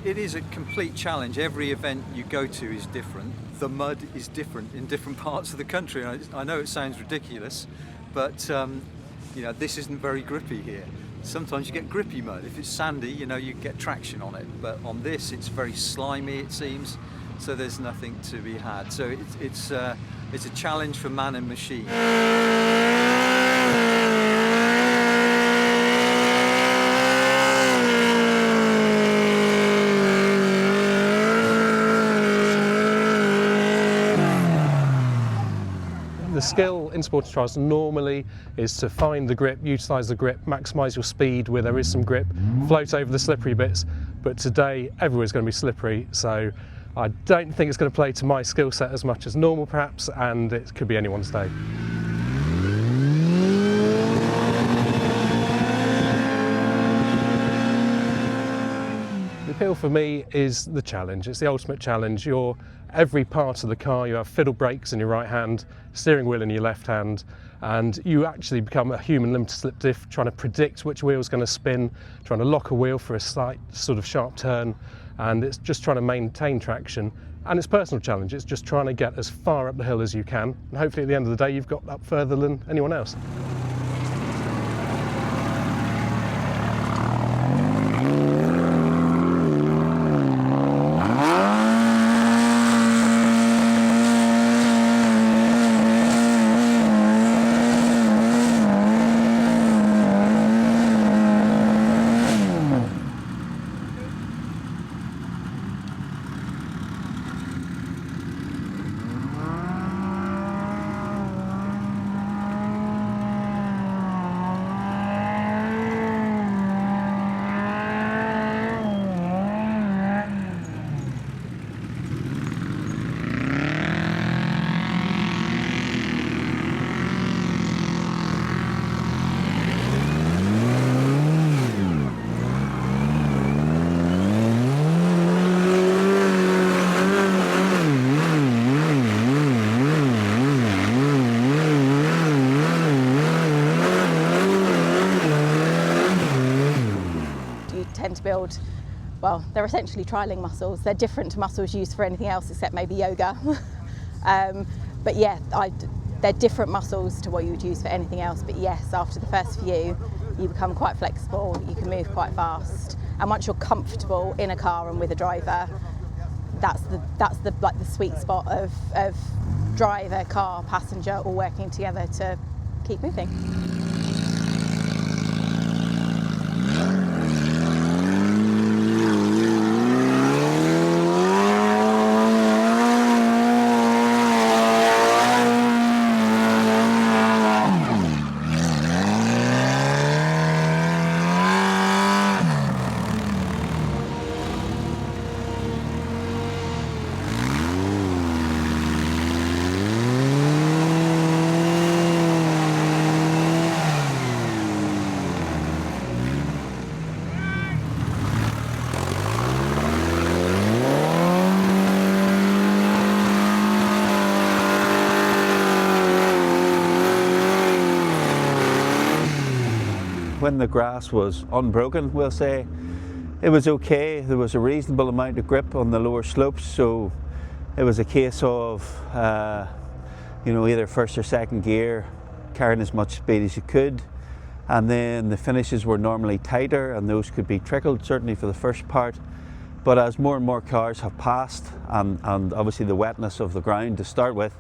It is a complete challenge. Every event you go to is different. The mud is different in different parts of the country. I know it sounds ridiculous, but you know, this isn't very grippy here. Sometimes you get grippy mud. If it's sandy, you know, you get traction on it. But on this, it's very slimy, it seems. So there's nothing to be had. So it's a challenge for man and machine. The skill in sporting trials normally is to find the grip, utilise the grip, maximise your speed where there is some grip, float over the slippery bits. But today, everywhere's going to be slippery, so I don't think it's going to play to my skill set as much as normal perhaps, and it could be anyone's day. The appeal for me is the challenge. It's the ultimate challenge. Every part of the car, you have fiddle brakes in your right hand, steering wheel in your left hand, and you actually become a human limited slip diff, trying to predict which wheel's going to spin, trying to lock a wheel for a slight sort of sharp turn, and it's just trying to maintain traction. And it's a personal challenge. It's just trying to get as far up the hill as you can, and hopefully at the end of the day you've got up further than anyone else. Tend to build, well, they're essentially trialling muscles. They're different to muscles used for anything else except maybe yoga. But yeah, they're different muscles to what you would use for anything else. But yes, after the first few, you become quite flexible, you can move quite fast. And once you're comfortable in a car and with a driver, that's the sweet spot of driver, car, passenger all working together to keep moving. When the grass was unbroken, we'll say, it was okay. There was a reasonable amount of grip on the lower slopes, so it was a case of you know, either first or second gear, carrying as much speed as you could, and then the finishes were normally tighter and those could be trickled, certainly for the first part. But as more and more cars have passed, and obviously the wetness of the ground to start with,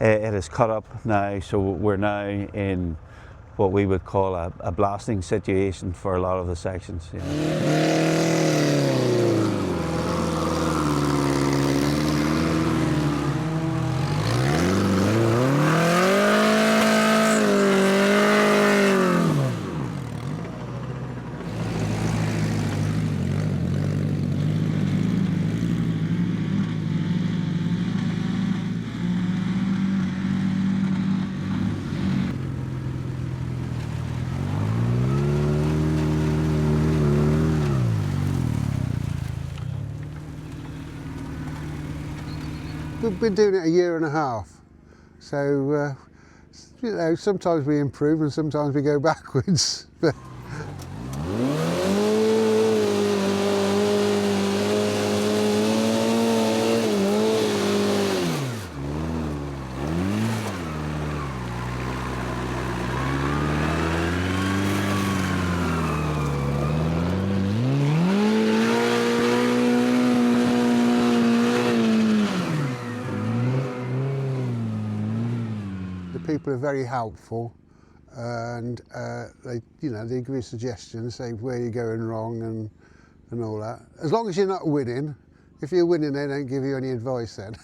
it has cut up now, so we're now in what we would call a blasting situation for a lot of the sections. Yeah. We've been doing it a year and a half, so you know, sometimes we improve and sometimes we go backwards. people are very helpful, and they give you suggestions, say where you're going wrong and all that. As long as you're not winning. If you're winning, they don't give you any advice then.